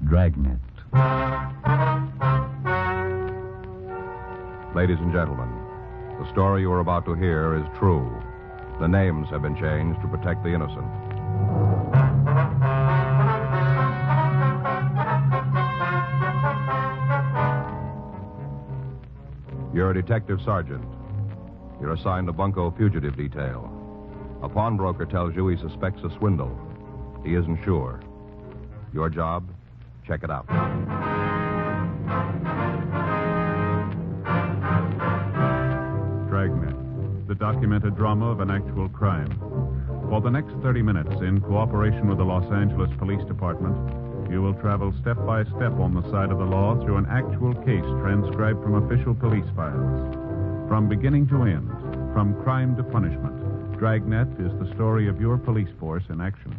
Dragnet. Ladies and gentlemen, the story you are about to hear is true. The names have been changed to protect the innocent. You're a detective sergeant. You're assigned to Bunko fugitive detail. A pawnbroker tells you he suspects a swindle. He isn't sure. Your job? Check it out. Dragnet, the documented drama of an actual crime. For the next 30 minutes, in cooperation with the Los Angeles Police Department, you will travel step by step on the side of the law through an actual case transcribed from official police files. From beginning to end, from crime to punishment, Dragnet is the story of your police force in action.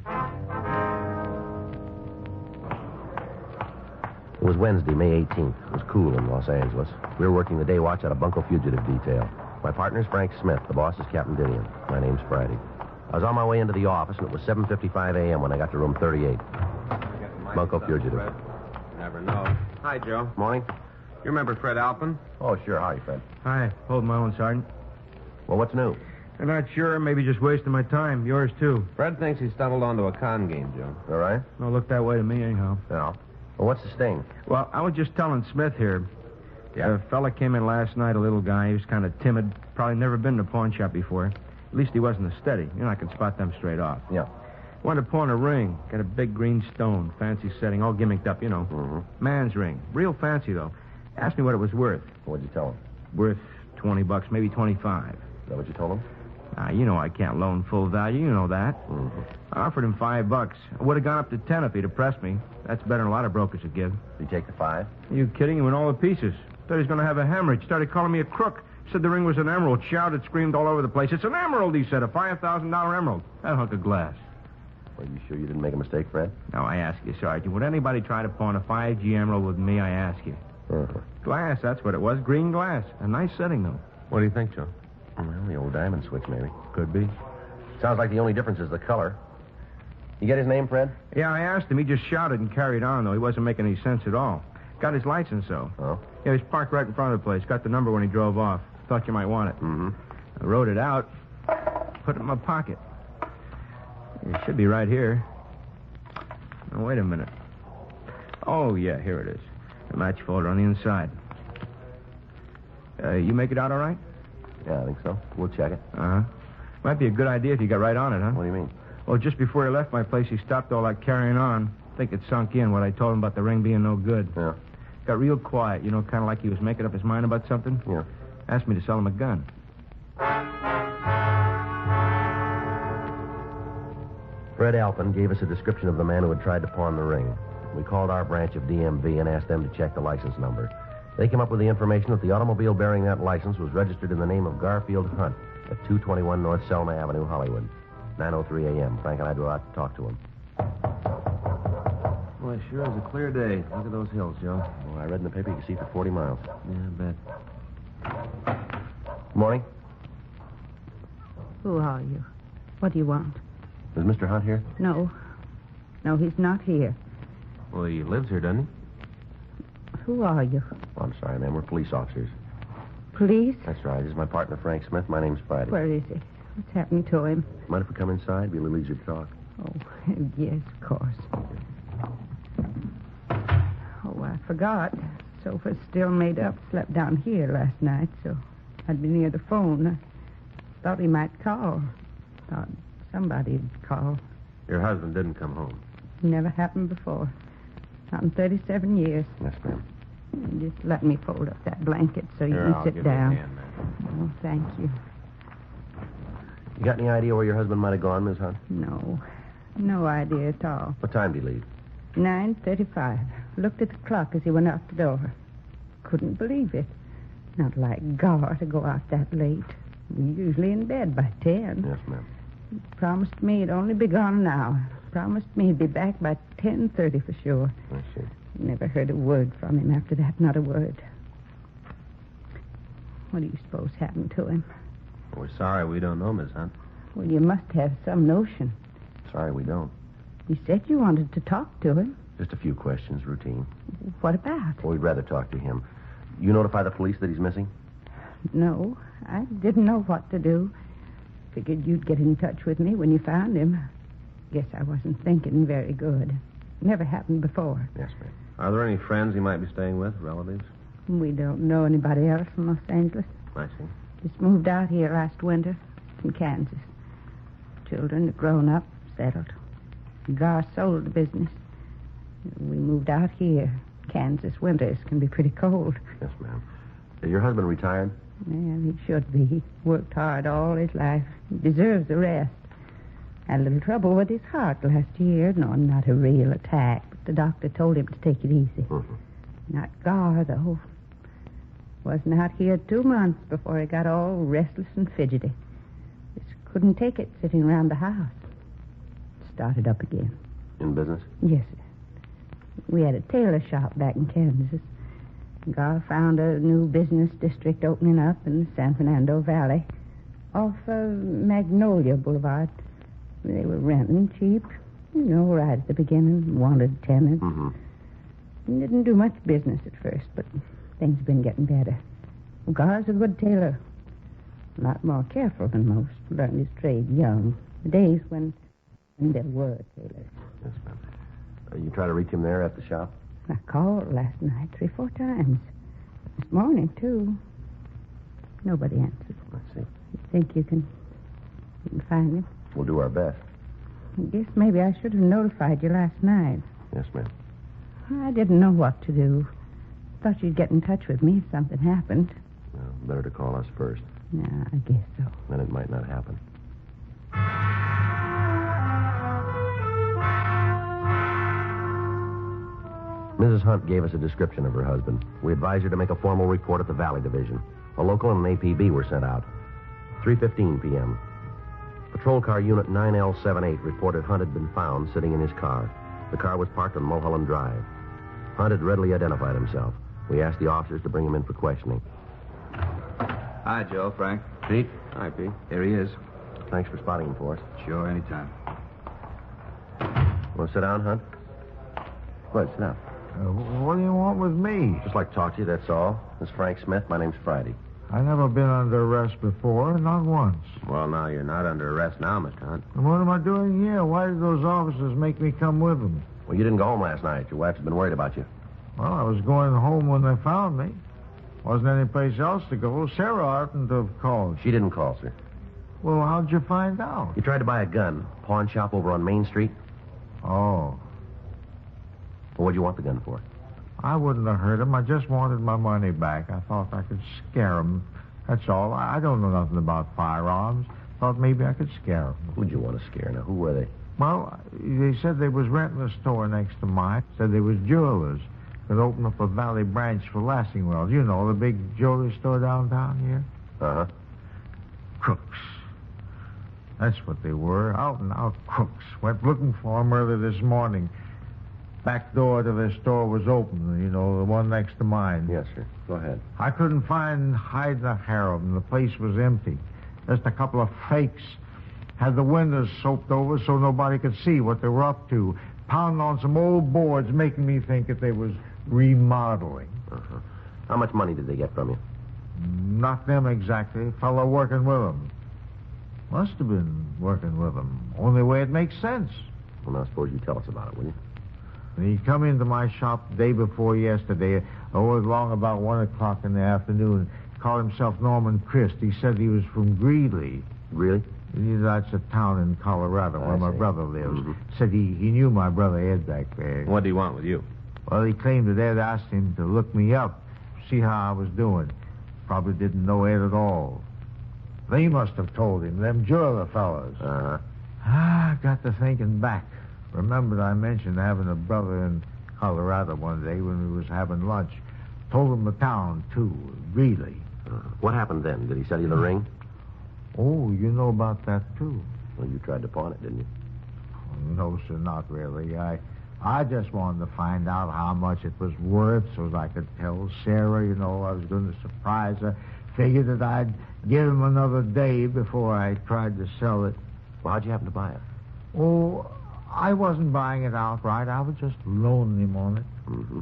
It was Wednesday, May 18th. It was cool in Los Angeles. We were working the day watch out of Bunko fugitive detail. My partner's Frank Smith. The boss is Captain Dinian. My name's Friday. I was on my way into the office, and it was 7:55 a.m. when I got to room 38. Bunko fugitive. Never know. Hi, Joe. Morning. You remember Fred Alpin? Oh, sure. Hi, Fred. Hi. Hold my own, Sergeant. Well, what's new? I'm not sure. Maybe just wasting my time. Yours, too. Fred thinks he stumbled onto a con game, Joe. All right? Don't look that way to me, anyhow. No. Well, what's the sting? Well, I was just telling Smith here. Yeah? A fella came in last night, a little guy. He was kind of timid. Probably never been in a pawn shop before. At least he wasn't a steady. You know, I can spot them straight off. Yeah. Wanted to pawn a ring. Got a big green stone. Fancy setting. All gimmicked up, you know. Mm-hmm. Man's ring. Real fancy, though. Asked me what it was worth. What'd you tell him? Worth $20, maybe 25. Is that what you told him? You know I can't loan full value. You know that. Mm-hmm. I offered him $5. I would have gone up to 10 if he'd have pressed me. That's better than a lot of brokers would give. Did you take the 5? Are you kidding? He went all to pieces. Thought he was going to have a hemorrhage. Started calling me a crook. Said the ring was an emerald. Shouted, screamed all over the place. It's an emerald, he said. A $5,000 emerald. That hunk of glass. Are you sure you didn't make a mistake, Fred? Now, I ask you, Sergeant, would anybody try to pawn a 5G emerald with me, I ask you? Uh-huh. Glass, that's what it was. Green glass. A nice setting, though. What do you think, Joe? Well, the old diamond switch, maybe. Could be. Sounds like the only difference is the color. You get his name, Fred? Yeah, I asked him. He just shouted and carried on, though. He wasn't making any sense at all. Got his license, though. Oh? Yeah, he was parked right in front of the place. Got the number when he drove off. Thought you might want it. Mm-hmm. I wrote it out. Put it in my pocket. It should be right here. Oh, wait a minute. Oh, yeah, here it is. A match folder on the inside. You make it out all right? Yeah, I think so. We'll check it. Uh-huh. Might be a good idea if you got right on it, huh? What do you mean? Well, just before he left my place, he stopped all that carrying on. I think it sunk in what I told him about the ring being no good. Yeah. Got real quiet, you know, kind of like he was making up his mind about something. Yeah. Asked me to sell him a gun. Fred Alpin gave us a description of the man who had tried to pawn the ring. We called our branch of DMV and asked them to check the license number. They came up with the information that the automobile bearing that license was registered in the name of Garfield Hunt at 221 North Selma Avenue, Hollywood. 9:03 a.m. Frank and I drove out to talk to him. Well, it sure is a clear day. Look at those hills, Joe. Well, I read in the paper you can see for 40 miles. Yeah, I bet. Morning. Who are you? What do you want? Is Mr. Hunt here? No. No, he's not here. Well, he lives here, doesn't he? Who are you? Oh, I'm sorry, ma'am. We're police officers. Police? That's right. This is my partner, Frank Smith. My name's Friday. Where is he? What's happened to him? Mind if we come inside? It'd be a little easier to talk. Oh, yes, of course. Oh, I forgot. Sofa's still made up. Slept down here last night, so I'd be near the phone. I thought he might call. Thought somebody'd call. Your husband didn't come home. Never happened before. Not in 37 years. Yes, ma'am. Just let me fold up that blanket so you Here, can I'll sit give you a down. hand, man. Oh, thank you. You got any idea where your husband might have gone, Miss Hunt? No. No idea at all. What time did he leave? 9:35. Looked at the clock as he went out the door. Couldn't believe it. Not like Gar to go out that late. We're usually in bed by 10. Yes, ma'am. Promised me he'd only be gone an hour. Promised me he'd be back by 10:30 for sure. I see. Never heard a word from him after that, not a word. What do you suppose happened to him? We're sorry we don't know, Miss Hunt. Well, you must have some notion. Sorry, we don't. You said you wanted to talk to him. Just a few questions, routine. What about? Well, we'd rather talk to him. You notify the police that he's missing? No, I didn't know what to do. Figured you'd get in touch with me when you found him. Guess I wasn't thinking very good. Never happened before. Yes, ma'am. Are there any friends he might be staying with, relatives? We don't know anybody else from Los Angeles. I see. Just moved out here last winter from Kansas. Children are grown up, settled. Gar sold the business. We moved out here. Kansas winters can be pretty cold. Yes, ma'am. Is your husband retired? Well, he should be. He worked hard all his life. He deserves a rest. Had a little trouble with his heart last year. No, not a real attack, but the doctor told him to take it easy. Mm-hmm. Not Gar, though. Wasn't out here 2 months before he got all restless and fidgety. Just couldn't take it sitting around the house. Started up again. In business? Yes, sir. We had a tailor shop back in Kansas. Gar found a new business district opening up in the San Fernando Valley off Magnolia Boulevard. They were renting cheap, right at the beginning, wanted tenants. Mm-hmm. Didn't do much business at first, but things have been getting better. Gar's a good tailor. A lot more careful than most. Learned his trade young. The days when there were tailors. Yes, ma'am. You try to reach him there at the shop? I called last night 3-4 times. This morning, too. Nobody answered. I see. You think you can find him? We'll do our best. I guess maybe I should have notified you last night. Yes, ma'am. I didn't know what to do. Thought you'd get in touch with me if something happened. Well, better to call us first. Yeah, I guess so. Then it might not happen. Mrs. Hunt gave us a description of her husband. We advised her to make a formal report at the Valley Division. A local and an APB were sent out. 3:15 p.m. Patrol car unit 9L78 reported Hunt had been found sitting in his car. The car was parked on Mulholland Drive. Hunt had readily identified himself. We asked the officers to bring him in for questioning. Hi, Joe. Frank. Pete? Hi, Pete. Here he is. Thanks for spotting him for us. Sure, anytime. Want to sit down, Hunt? Go ahead, sit down. What do you want with me? Just like to talk to you, that's all. This is Frank Smith. My name's Friday. I've never been under arrest before, not once. Well, now, you're not under arrest now, Mr. Hunt. And what am I doing here? Why did those officers make me come with them? Well, you didn't go home last night. Your wife's been worried about you. Well, I was going home when they found me. Wasn't any place else to go. Sarah oughtn't to have called. She didn't call, sir. Well, how'd you find out? You tried to buy a gun. Pawn shop over on Main Street. Oh, Well, what'd you want the gun for? I wouldn't have hurt him. I just wanted my money back. I thought I could scare him. That's all. I don't know nothing about firearms. Thought maybe I could scare him. Who'd you want to scare? Now, who were they? Well, they said they was renting a store next to mine. Said they was jewelers. Could open up a Valley branch for Lassingwells. You know, the big jewelry store downtown here. Uh-huh. Crooks. That's what they were. Out and out crooks. Went looking for them early this morning. Back door to their store was open, the one next to mine. Yes, sir. Go ahead. I couldn't find hide nor hair of them. The place was empty. Just a couple of fakes. Had the windows soaped over so nobody could see what they were up to. Pounding on some old boards, making me think that they was remodeling. Uh-huh. How much money did they get from you? Not them exactly. Fellow working with them. Must have been working with them. Only way it makes sense. Well, now, suppose you tell us about it, will you? He come into my shop the day before yesterday, along about 1 o'clock in the afternoon. Called himself Norman Christ. He said he was from Greeley. Really? That's a town in Colorado where my brother lives. Mhm. Said he knew my brother Ed back there. What do you want with you? Well, he claimed that Ed asked him to look me up, see how I was doing. Probably didn't know Ed at all. They must have told him, them jeweler fellows. Uh-huh. I got to thinking back. Remembered I mentioned having a brother in Colorado one day when we was having lunch. Told him the town, too, Greeley. What happened then? Did he sell you the ring? Oh, you know about that, too. Well, you tried to pawn it, didn't you? No, sir, not really. I just wanted to find out how much it was worth so that I could tell Sarah, I was going to surprise her. Figured that I'd give him another day before I tried to sell it. Well, how'd you happen to buy it? Oh, I wasn't buying it outright. I was just loaning him on it. Mm-hmm.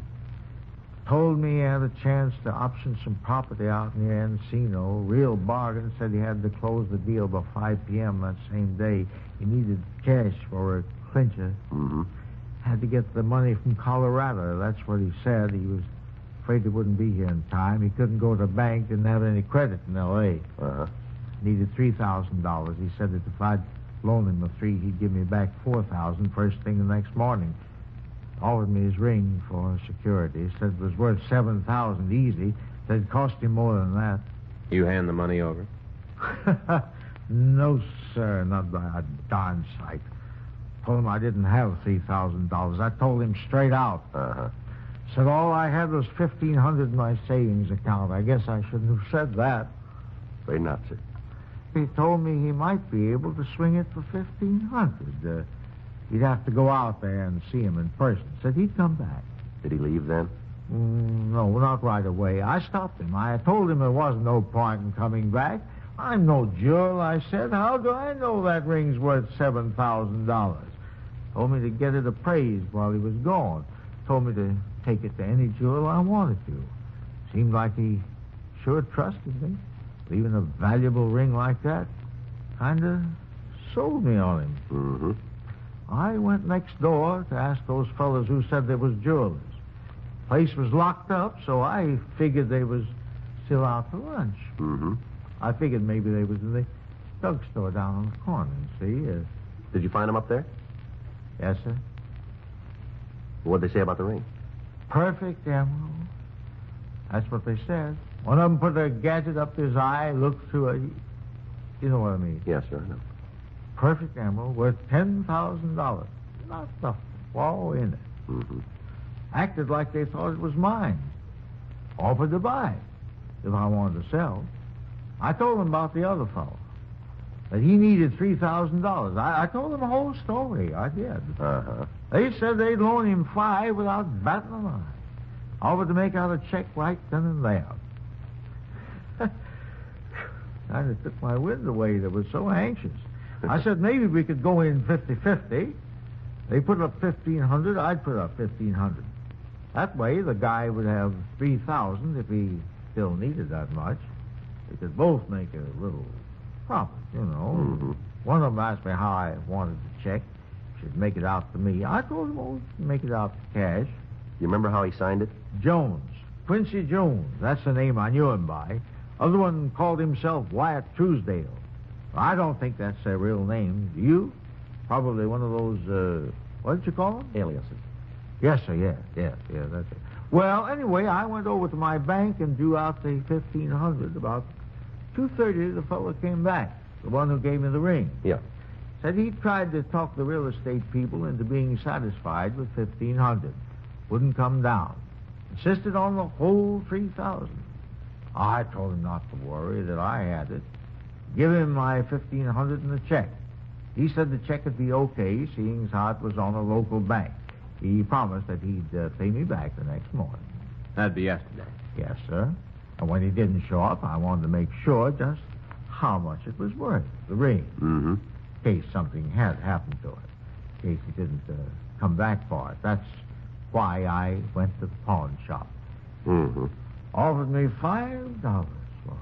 Told me he had a chance to option some property out near Encino. Real bargain. Said he had to close the deal by 5 p.m. that same day. He needed cash for a clincher. Mm-hmm. Had to get the money from Colorado. That's what he said. He was afraid he wouldn't be here in time. He couldn't go to the bank. Didn't have any credit in L.A. Uh-huh. Needed $3,000. He said that if I'd loan him the $3,000, he'd give me back $4,000 first thing the next morning. Offered me his ring for security. He said it was worth $7,000 easy. Said it cost him more than that. You hand the money over? No, sir, not by a darn sight. Told him I didn't have $3,000. I told him straight out. Uh-huh. Said all I had was $1,500 in my savings account. I guess I shouldn't have said that. Afraid not, sir. He told me he might be able to swing it for $1,500. He'd have to go out there and see him in person. Said he'd come back. Did he leave then? No, not right away. I stopped him. I told him there wasn't no point in coming back. I'm no jewel, I said. How do I know that ring's worth $7,000? Told me to get it appraised while he was gone. Told me to take it to any jewel I wanted to. Seemed like he sure trusted me. Leaving a valuable ring like that kind of sold me on him. Mm-hmm. I went next door to ask those fellas who said they was jewelers. Place was locked up, so I figured they was still out to lunch. Mm-hmm. I figured maybe they was in the drugstore down on the corner, see? Did you find him up there? Yes, sir. What'd they say about the ring? Perfect emerald. That's what they said. One of them put a gadget up his eye, looked through it. You know what I mean? Yes, sir, I know. Perfect emerald worth $10,000. Not the flaw in it. Mm-hmm. Acted like they thought it was mine. Offered to buy it if I wanted to sell. I told them about the other fellow. That he needed $3,000. I told them the whole story. I did. Uh-huh. They said they'd loan him $5,000 without batting an eye. Offered to make out a check right then and there. Kind of took my wind away. They were so anxious. I said maybe we could go in 50-50. They put up $1,500. I'd put up $1,500. That way, the guy would have $3,000 if he still needed that much. They could both make a little profit, you know. Mm-hmm. One of them asked me how I wanted the check. Should make it out to me. I told him, oh, make it out to cash. You remember how he signed it? Jones. Quincy Jones. That's the name I knew him by. Other one called himself Wyatt Truesdale. I don't think that's their real name. Do you? Probably one of those, what did you call them? Aliases. Yes, sir, yeah, that's it. Well, anyway, I went over to my bank and drew out the $1,500. About 2:30, the fellow came back, the one who gave me the ring. Yeah. Said he tried to talk the real estate people into being satisfied with $1,500. Wouldn't come down. Insisted on the whole $3,000. I told him not to worry, that I had it. Give him my $1,500 in the check. He said the check would be okay, seeing as how it was on a local bank. He promised that he'd pay me back the next morning. That'd be yesterday. Yes, sir. And when he didn't show up, I wanted to make sure just how much it was worth, the ring, Mm-hmm. in case something had happened to it, in case he didn't come back for it. That's why I went to the pawn shop. Mm-hmm. Offered me $5 for it.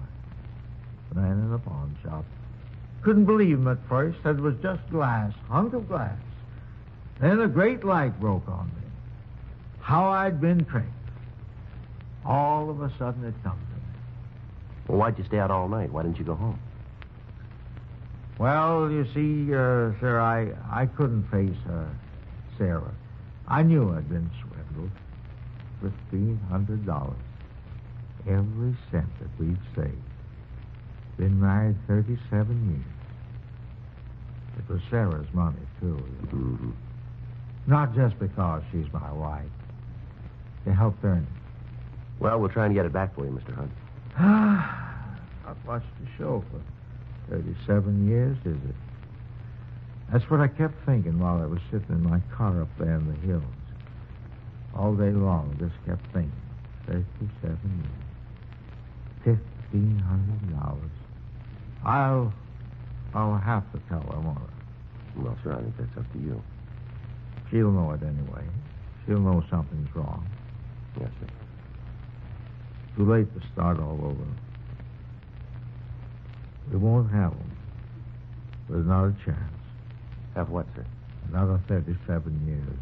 The man in the pawn shop. Couldn't believe him at first. Said it was just glass, hunk of glass. Then a great light broke on me. How I'd been tricked. All of a sudden it come to me. Well, why'd you stay out all night? Why didn't you go home? Well, you see, sir, I couldn't face Sarah. I knew I'd been swindled. $1,500. Every cent that we've saved. Been married 37 years. It was Sarah's money, too. You know. Mm-hmm. Not just because she's my wife. They helped earn it. Well, we'll try and get it back for you, Mr. Hunt. Not much to show for 37 years, is it? That's what I kept thinking while I was sitting in my car up there in the hills. All day long, just kept thinking. 37 years. $1,500. I'll have to tell her, won't I? Well, sir, I think that's up to you. She'll know it anyway. She'll know something's wrong. Yes, sir. Too late to start all over. We won't have them. There's not a chance. Have what, sir? Another 37 years.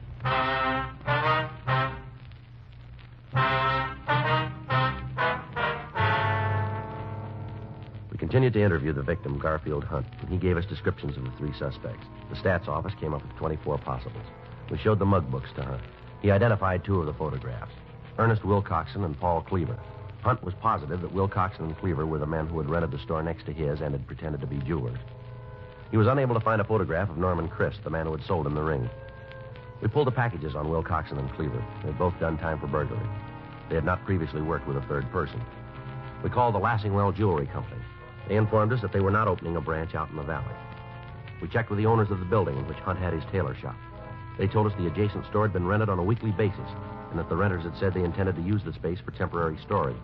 We continued to interview the victim, Garfield Hunt, and he gave us descriptions of the three suspects. The stats office came up with 24 possibles. We showed the mug books to Hunt. He identified two of the photographs, Ernest Wilcoxon and Paul Cleaver. Hunt was positive that Wilcoxon and Cleaver were the men who had rented the store next to his and had pretended to be jewelers. He was unable to find a photograph of Norman Christ, the man who had sold him the ring. We pulled the packages on Wilcoxon and Cleaver. They had both done time for burglary. They had not previously worked with a third person. We called the Lassingwell Jewelry Company. They informed us that they were not opening a branch out in the valley. We checked with the owners of the building in which Hunt had his tailor shop. They told us the adjacent store had been rented on a weekly basis, and that the renters had said they intended to use the space for temporary storage.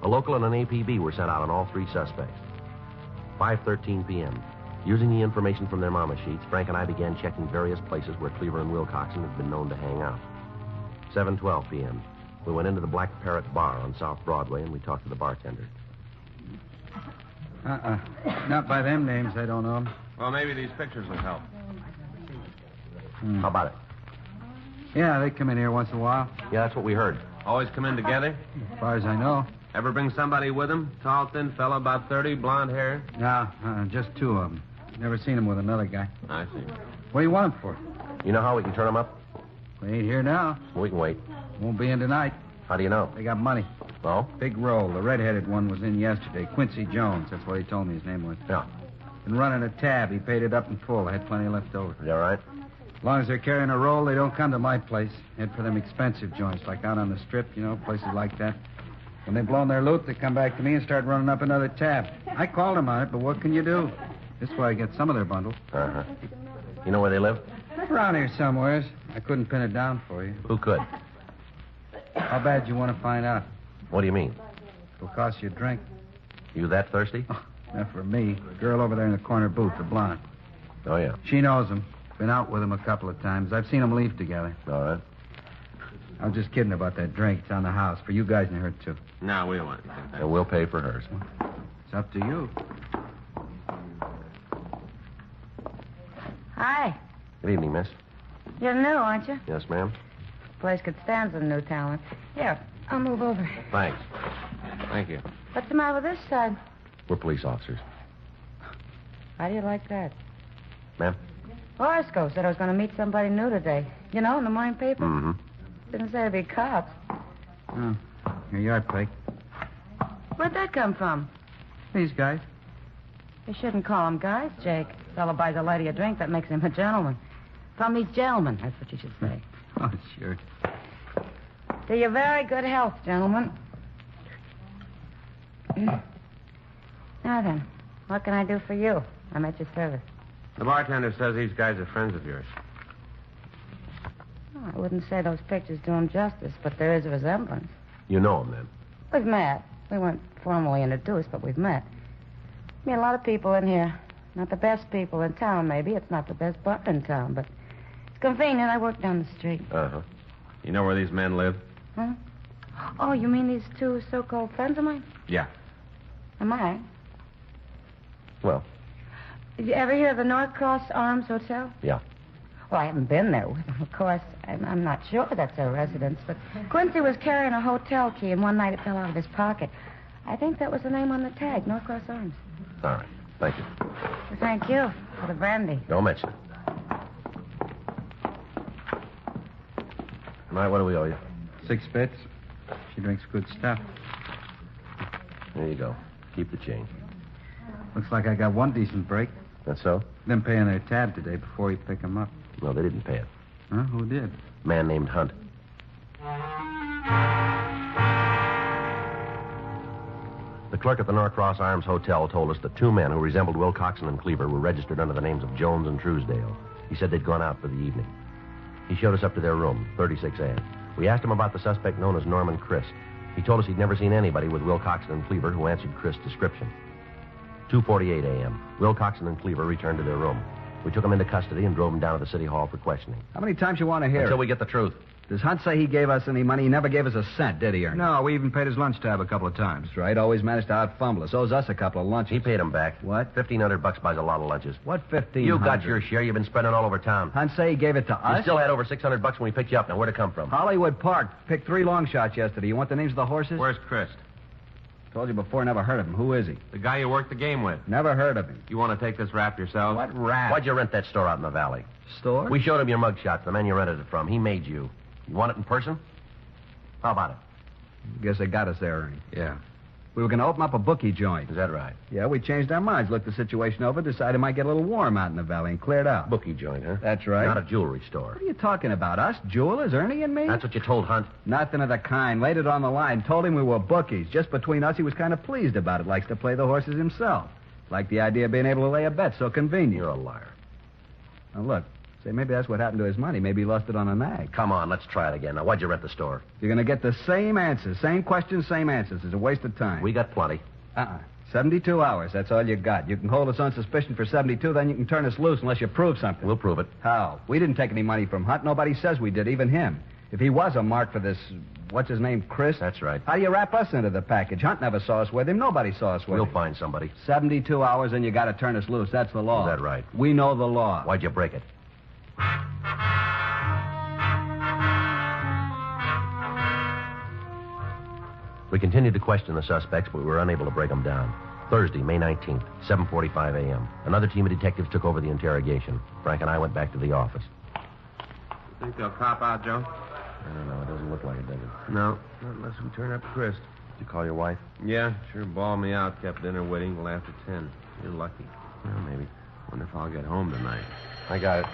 A local and an APB were sent out on all three suspects. 5:13 p.m. Using the information from their mama sheets, Frank and I began checking various places where Cleaver and Wilcoxon had been known to hang out. 7:12 p.m. We went into the Black Parrot Bar on South Broadway, and we talked to the bartender. Not by them names. I don't know them. Well, maybe these pictures will help. How about it? Yeah, they come in here once in a while. Yeah, that's what we heard. Always come in together? As far as I know. Ever bring somebody with them? Tall, thin fella, about 30, blonde hair? No, just two of them. Never seen them with another guy. I see. What do you want them for? You know how we can turn them up? They ain't here now. We can wait. Won't be in tonight. How do you know? They got money. Oh? Big roll. The red-headed one was in yesterday. Quincy Jones. That's what he told me his name was. Yeah. Been running a tab. He paid it up in full. I had plenty left over. Is that right? As long as they're carrying a roll, they don't come to my place. Head for them expensive joints, like out on the strip, places like that. When they've blown their loot, they come back to me and start running up another tab. I called them on it, but what can you do? This way I get some of their bundle. Uh-huh. You know where they live? Around here somewheres. I couldn't pin it down for you. Who could? How bad you want to find out? What do you mean? It'll cost you a drink. You that thirsty? Not for me. Girl over there in the corner booth, the blonde. Oh, yeah. She knows him. Been out with him a couple of times. I've seen them leave together. All right. I was just kidding about that drink. It's on the house. For you guys and her, too. No, we don't want anything. Thanks. And we'll pay for hers. It's up to you. Hi. Good evening, miss. You're new, aren't you? Yes, ma'am. Place could stand some new talent. Here, I'll move over. Thanks. Thank you. What's the matter with this side? We're police officers. How do you like that? Ma'am? Horoscope said I was going to meet somebody new today. In the morning paper? Mm-hmm. Didn't say it'd be cops. Oh, here you are, Peg. Where'd that come from? These guys. You shouldn't call them guys, Jake. Fellow buys a lady a drink, that makes him a gentleman. From these gentlemen, that's what you should say. Oh, sure. To your very good health, gentlemen. Now then, what can I do for you? I'm at your service. The bartender says these guys are friends of yours. Oh, I wouldn't say those pictures do them justice, but there is a resemblance. You know him, then? We've met. We weren't formally introduced, but we've met. I mean, a lot of people in here. Not the best people in town, maybe. It's not the best bar in town, but it's convenient. I work down the street. Uh-huh. You know where these men live? Huh? Oh, you mean these two so-called friends of mine? Yeah. Am I? Well, Did you ever hear of the North Cross Arms Hotel? yeah. Well, I haven't been there with them, of course. I'm not sure that's their residence, but Quincy was carrying a hotel key, and one night it fell out of his pocket. I think that was the name on the tag, North Cross Arms. All right. Thank you. Well, thank you for the brandy. Don't mention it. All right, what do we owe you? 6 bits. She drinks good stuff. There you go. Keep the change. Looks like I got one decent break. That's so? Them paying their tab today before you pick them up. No, they didn't pay it. Huh? Who did? A man named Hunt. The clerk at the Norcross Arms Hotel told us that 2 men who resembled Wilcoxon and Cleaver were registered under the names of Jones and Truesdale. He said they'd gone out for the evening. He showed us up to their room, 36A. We asked him about the suspect known as Norman Christ. He told us he'd never seen anybody with Wilcoxon and Cleaver who answered Christ's description. 2:48 a.m. Wilcoxon and Cleaver returned to their room. We took him into custody and drove him down to the city hall for questioning. How many times you want to hear Until it? we get the truth. Does Hunt say he gave us any money? He never gave us a cent, did he, Ernie? No, we even paid his lunch tab a couple of times. That's right. Always managed to out-fumble us. Owes us a couple of lunches. He paid him back. What? $1,500 buys a lot of lunches. What 15? You got your share. You've been spending all over town. Hunt say he gave it to us? You still had over $600 when we picked you up. Now, where'd it come from? Hollywood Park. Picked 3 long shots yesterday. You want the names of the horses? Where's Chris? Told you before, never heard of him. Who is he? The guy you worked the game with. Never heard of him. You want to take this rap yourself? What rat? Why'd you rent that store out in the valley? Store? We showed him your mugshot, the man you rented it from. He made you. You want it in person? How about it? Guess they got us there, Ernie. Yeah. We were going to open up a bookie joint. Is that right? Yeah, we changed our minds, looked the situation over, decided it might get a little warm out in the valley, and cleared out. Bookie joint, huh? That's right. Not a jewelry store. What are you talking about? Us jewelers, Ernie and me? That's what you told Hunt. Nothing of the kind. Laid it on the line. Told him we were bookies. Just between us, he was kind of pleased about it. Likes to play the horses himself. Liked the idea of being able to lay a bet so convenient. You're a liar. Now, look. Say, maybe that's what happened to his money. Maybe he lost it on a nag. Come on, let's try it again. Now, why'd you rent the store? You're going to get the same answers. Same questions, same answers. It's a waste of time. We got plenty. 72 hours. That's all you got. You can hold us on suspicion for 72, then you can turn us loose unless you prove something. We'll prove it. How? We didn't take any money from Hunt. Nobody says we did, even him. If he was a mark for this, what's his name, Chris? That's right. How do you wrap us into the package? Hunt never saw us with him. Nobody saw us with We'll him. find somebody. 72 hours, and you got to turn us loose. That's the law. Is that right? We know the law. Why'd you break it? We continued to question the suspects, but we were unable to break them down. Thursday, May 19th, 7:45 a.m. Another team of detectives took over the interrogation. Frank and I went back to the office. Think they'll cop out, Joe? I don't know. It doesn't look like it, does it? No, not unless we turn up Chris. Did you call your wife? Yeah, sure bawled me out. Kept dinner waiting till after 10. You're lucky. Well, maybe. Wonder if I'll get home tonight. I got it.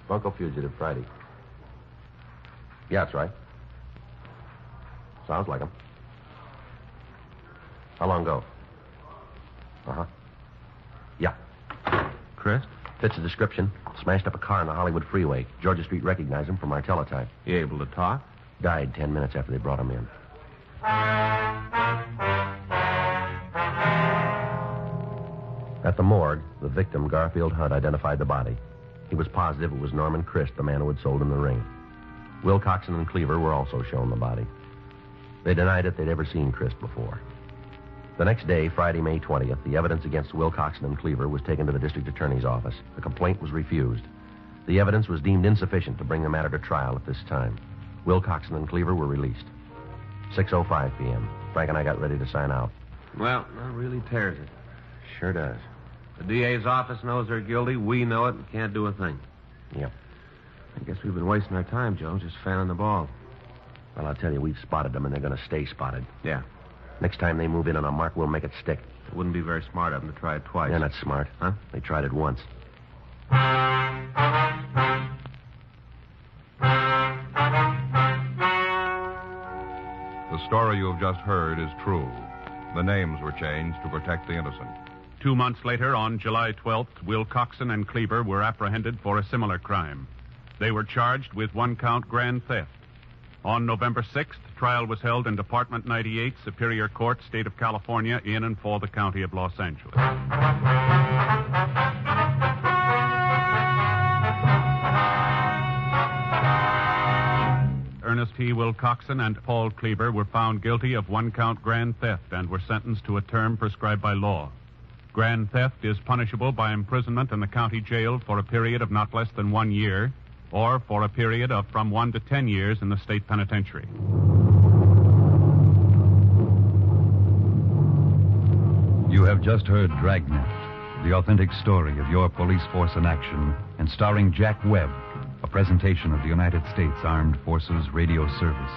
Bunko fugitive, Friday. Yeah, that's right. Sounds like him. How long ago? Uh-huh. Yeah. Chris? Fits the description. Smashed up a car on the Hollywood freeway. Georgia Street recognized him from our teletype. You able to talk? Died 10 minutes after they brought him in. At the morgue, the victim, Garfield Hunt, identified the body. He was positive it was Norman Christ, the man who had sold him the ring. Wilcoxon and Cleaver were also shown the body. They denied it they'd ever seen Christ before. The next day, Friday, May 20th, the evidence against Wilcoxon and Cleaver was taken to the district attorney's office. The complaint was refused. The evidence was deemed insufficient to bring the matter to trial at this time. Wilcoxon and Cleaver were released. 6:05 p.m. Frank and I got ready to sign out. Well, that really tears it. Sure does. The DA's office knows they're guilty. We know it and can't do a thing. Yep. I guess we've been wasting our time, Joe, just fanning the ball. Well, I'll tell you, we've spotted them, and they're going to stay spotted. Yeah. Next time they move in on a mark, we'll make it stick. It wouldn't be very smart of them to try it twice. They're not smart. Huh? They tried it once. The story you have just heard is true. The names were changed to protect the innocent. 2 months later, on July 12th, Wilcoxon and Cleaver were apprehended for a similar crime. They were charged with 1-count grand theft. On November 6th, trial was held in Department 98, Superior Court, State of California, in and for the County of Los Angeles. Ernest T. Wilcoxon and Paul Cleaver were found guilty of 1-count grand theft and were sentenced to a term prescribed by law. Grand theft is punishable by imprisonment in the county jail for a period of not less than 1 year, or for a period of from 1 to 10 years in the state penitentiary. You have just heard Dragnet, the authentic story of your police force in action, and starring Jack Webb, a presentation of the United States Armed Forces Radio Service.